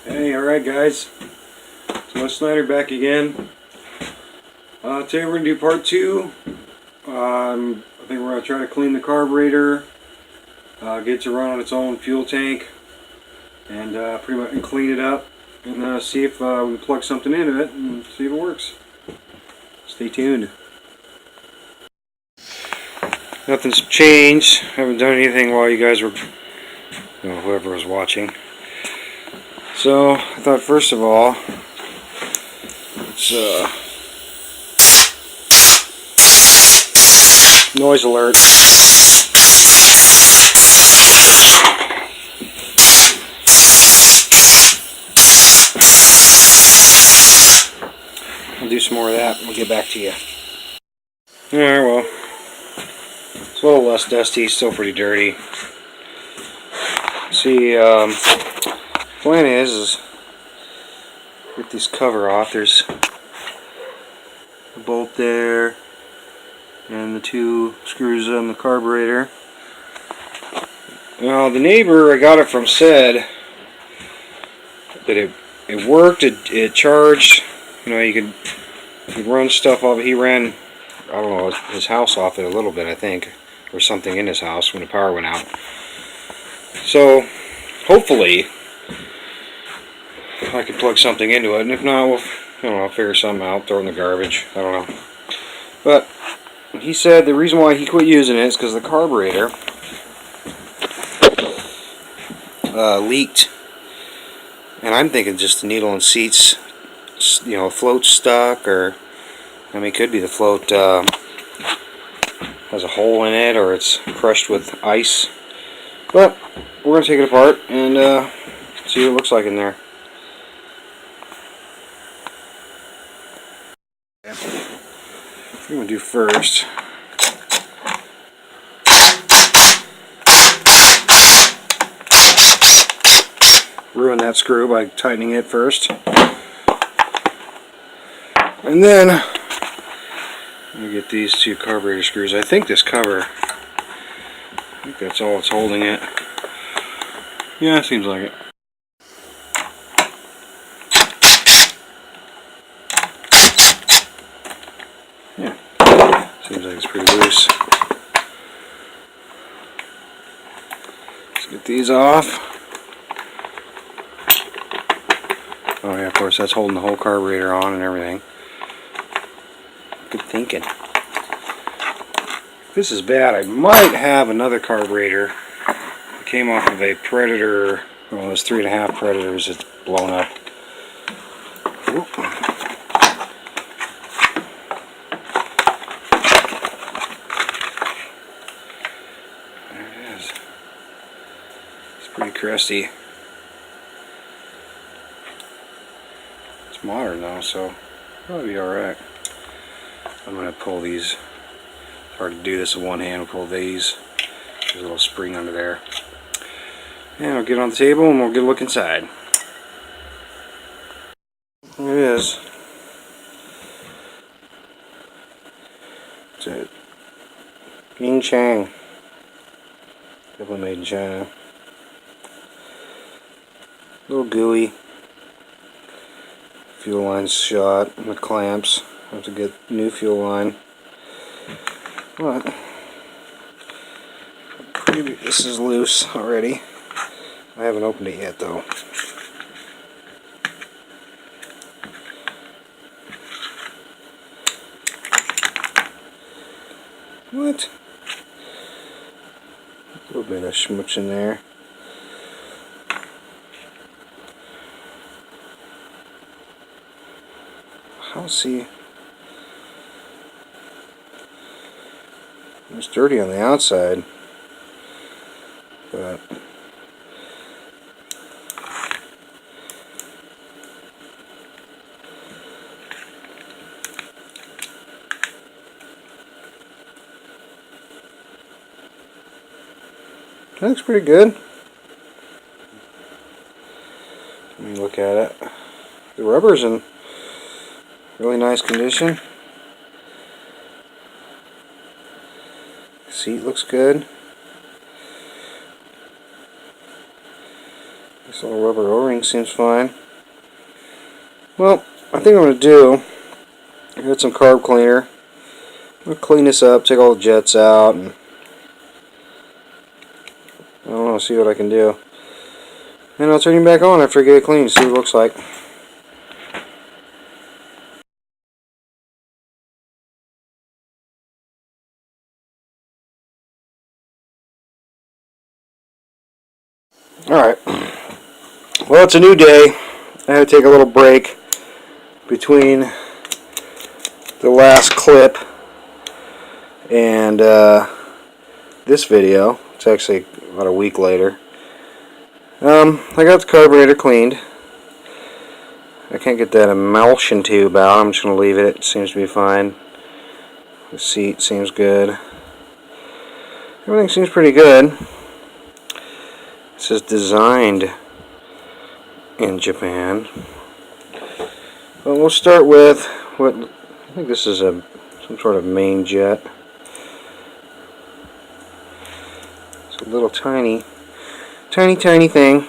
Hey, alright guys, it's Wes Snyder back again. Today we're going to do part 2. I think we're going to try to clean the carburetor, get it to run on its own fuel tank, and pretty much clean it up, and see if we can plug something into it and see if it works. Stay tuned. Nothing's changed. I haven't done anything while you guys were, whoever was watching. So, I thought first of all, let's, noise alert. I'll do some more of that and we'll get back to you. Alright, well, it's a little less dusty, still pretty dirty. See, plan is get this cover off. There's a bolt there and the 2 screws on the carburetor. Now the neighbor, I got it from, said that it worked, it charged. You could run stuff off. He ran, I don't know, his house off it a little bit, I think, or something in his house when the power went out. So hopefully I could plug something into it, and if not, we'll figure something out, throw it in the garbage. I don't know. But he said the reason why he quit using it is because the carburetor leaked, and I'm thinking just the needle and seats, float stuck, or it could be the float has a hole in it, or it's crushed with ice. But we're going to take it apart and see what it looks like in there. What I'm going to do first, ruin that screw by tightening it first. And then I'm going to get these 2 carburetor screws. I think this cover, that's all that's holding it. Yeah, it seems like it. Yeah, seems like it's pretty loose. Let's get these off. Oh yeah, of course that's holding the whole carburetor on and everything. Good thinking. If this is bad, I might have another carburetor. It came off of a Predator. Well, there's 3.5 Predators. It's blown up. Oop. There it is. It's pretty crusty. It's modern though, so probably be alright. I'm going to pull these. It's hard to do this with one hand. We'll pull these. There's a little spring under there. And I'll get on the table and we'll get a look inside. There it is. It's a Ying Chang. Definitely made in China. A little gooey. Fuel line's shot with clamps. I have to get new fuel line. But maybe this is loose already. I haven't opened it yet though. What? A little bit of schmutz in there. I'll see. It's dirty on the outside, but that looks pretty good. Let me look at it. The rubber's in really nice condition. Seat looks good. This little rubber O-ring seems fine. Well, I think I'm going to do, I got some carb cleaner. I'm going to clean this up, take all the jets out, and I don't know, see what I can do. And I'll turn him back on after I get it cleaned, see what it looks like. Alright, well, it's a new day. I had to take a little break between the last clip and this video. It's actually about a week later. I got the carburetor cleaned. I can't get that emulsion tube out. I'm just going to leave it. It seems to be fine. The seat seems good. Everything seems pretty good. It says designed in Japan. But we'll start with what I think this is some sort of main jet. It's a little tiny thing.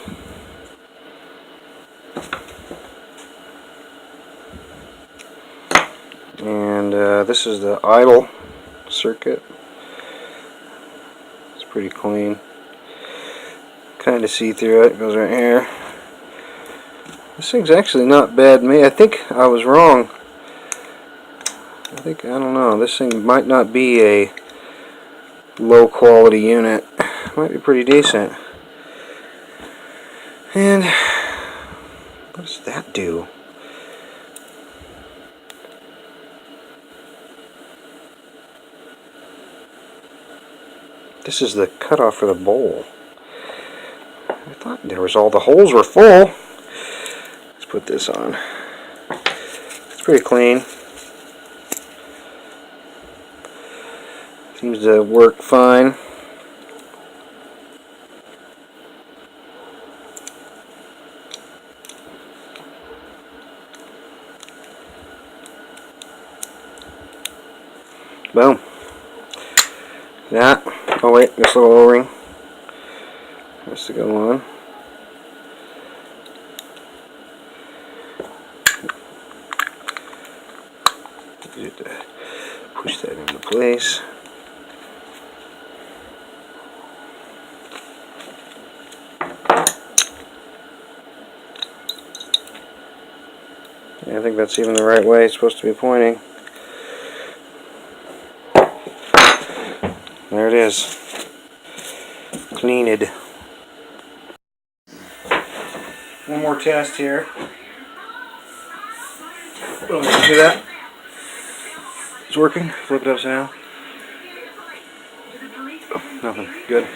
And this is the idle circuit. It's pretty clean. Kind of see through it. It goes right here. This thing's actually not bad made. I think I was wrong. I don't know. This thing might not be a low quality unit. It might be pretty decent. And what does that do? This is the cutoff for the bowl. I thought there was all the holes were full. Let's put this on. It's pretty clean. Seems to work fine. Boom. That. Oh wait, this little O-ring has to go on. Push that into place. I think that's even the right way it's supposed to be pointing. There it is. Cleaned. One more test here. Oh, see that? It's working. Flip it upside down. Oh, nothing. Good.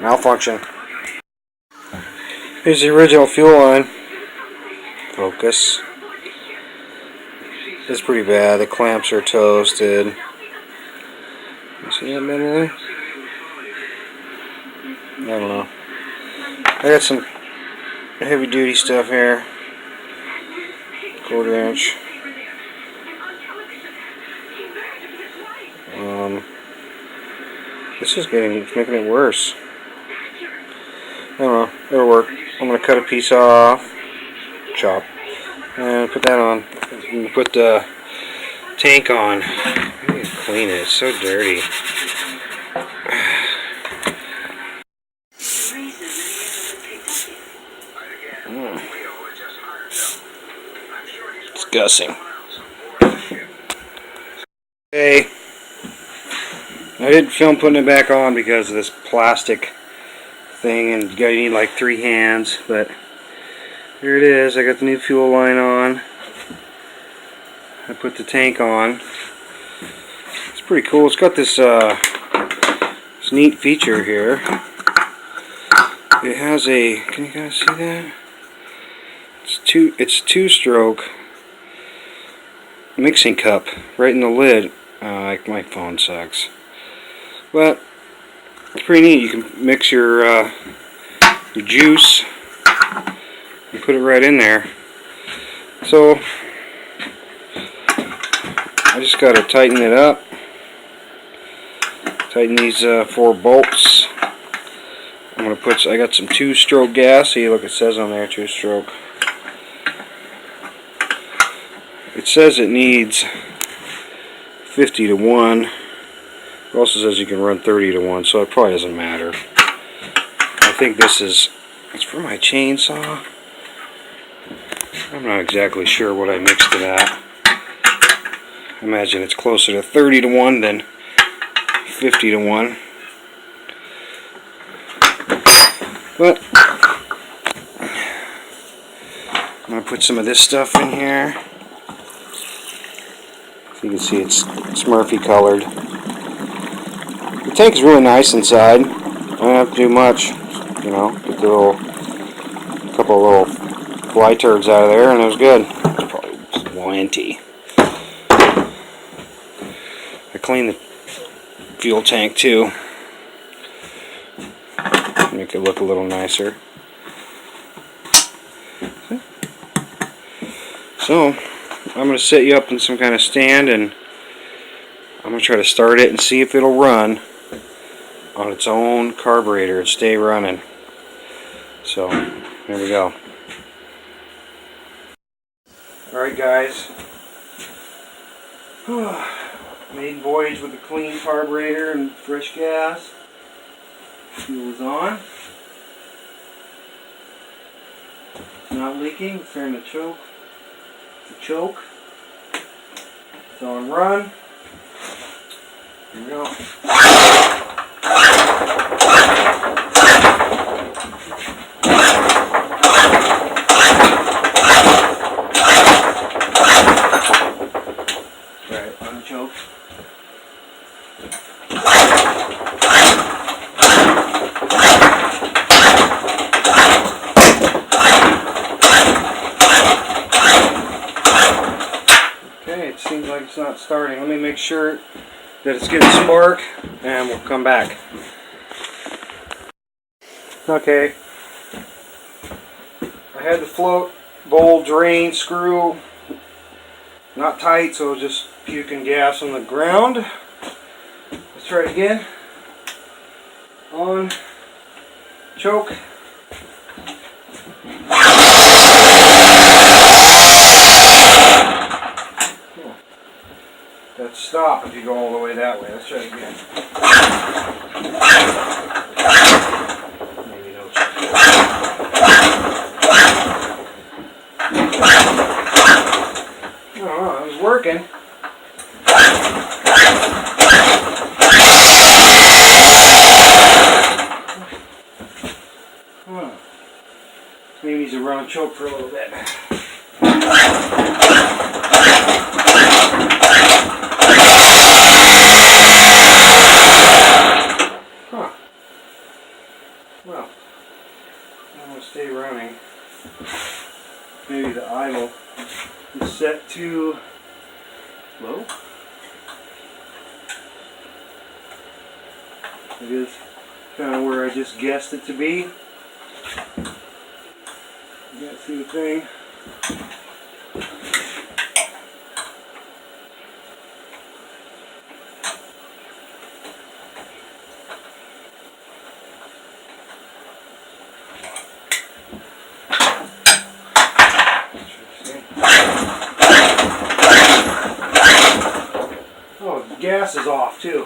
Malfunction. Here's the original fuel line. Focus. It's pretty bad. The clamps are toasted. You see that bit there? I don't know. I got some heavy duty stuff here. 1/4 inch. This is it's making it worse. I don't know. It'll work. I'm gonna cut a piece off. Chop. And put that on. And put the tank on. I need to clean it. It's so dirty. Disgusting. Okay. I didn't film putting it back on because of this plastic thing, and you need like 3 hands, but here it is. I got the new fuel line on. I put the tank on. It's pretty cool. It's got this this neat feature here. It has a, can you guys see that? It's 2-stroke mixing cup right in the lid. Like my phone sucks. But it's pretty neat. You can mix your juice and put it right in there. So I just got to tighten it up. Tighten these 4 bolts. I'm gonna put. I got some 2-stroke gas. See, look, it says on there 2-stroke. It says it needs 50 to 1. It also says you can run 30 to 1, so it probably doesn't matter. I think this is. It's for my chainsaw. I'm not exactly sure what I mixed to that. I imagine it's closer to 30 to 1 than 50 to 1. But I'm going to put some of this stuff in here. So you can see it's Smurfy colored. The tank is really nice inside. I don't have to do much. You know, get the couple of little fly turds out of there, and it was good. It's probably plenty. I cleaned the fuel tank too. Make it look a little nicer. So, I'm going to set you up in some kind of stand, and I'm going to try to start it and see if it'll run on its own carburetor and stay running. So, here we go. Alright guys, maiden voyage with a clean carburetor and fresh gas. Fuel is on. It's not leaking, it's starting to choke. It's a choke. It's on run. Here we go. Alright, unchoked. Okay, it seems like it's not starting. Let me make sure that it's getting spark, and we'll come back. Okay, I had the float bowl drain screw not tight, so just puking gas on the ground. Let's try it again. On, choke. That's stop if you go all the way that way. Let's try it again. Maybe no choke. Oh, it was working. Huh. Maybe needs to run and choke for a little bit. Huh. Well, I'm going to stay running. Maybe the idle is set too low. It is kind of where I just guessed it to be. You can't see the thing. Oh, the gas is off too.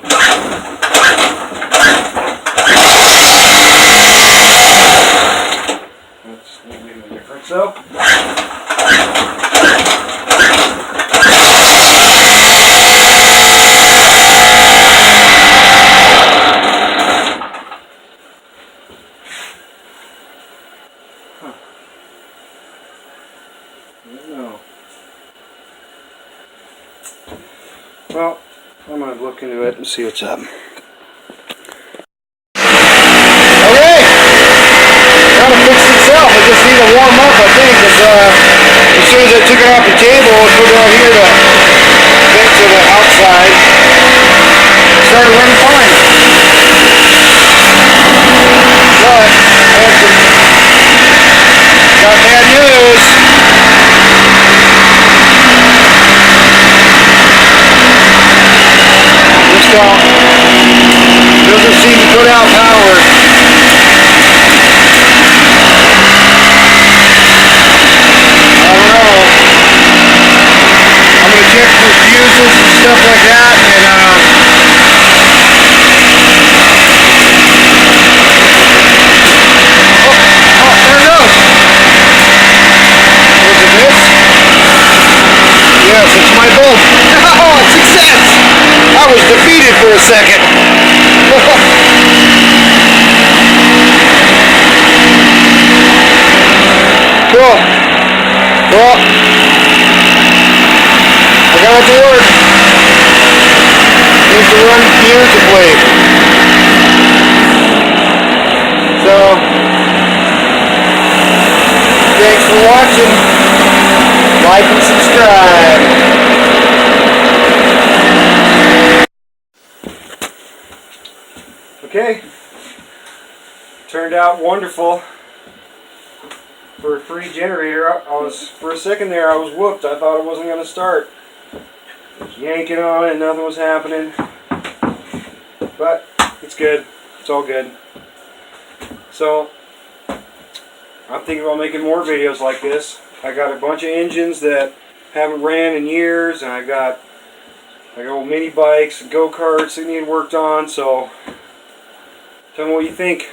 That's maybe the difference though. Huh. I don't know. Well, I'm going to look into it and see what's up. I just need to warm up, I think, because as soon as I took it off the table and put it out here to vent to the outside, it started running fine. But got bad news. This doesn't seem to put out power. for watching. Like and subscribe. Okay. Turned out wonderful. For a free generator, for a second there I was whooped. I thought it wasn't going to start. I was yanking on it and nothing was happening. But it's good. It's all good. So I'm thinking about making more videos like this. I got a bunch of engines that haven't ran in years, and I got old mini bikes and go-karts that need worked on. So tell me what you think.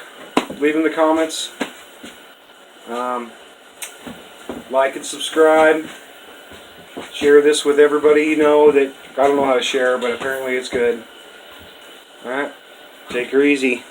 Leave in the comments. Like and subscribe. Share this with everybody you know that I don't know how to share, but apparently it's good. Alright, take her easy.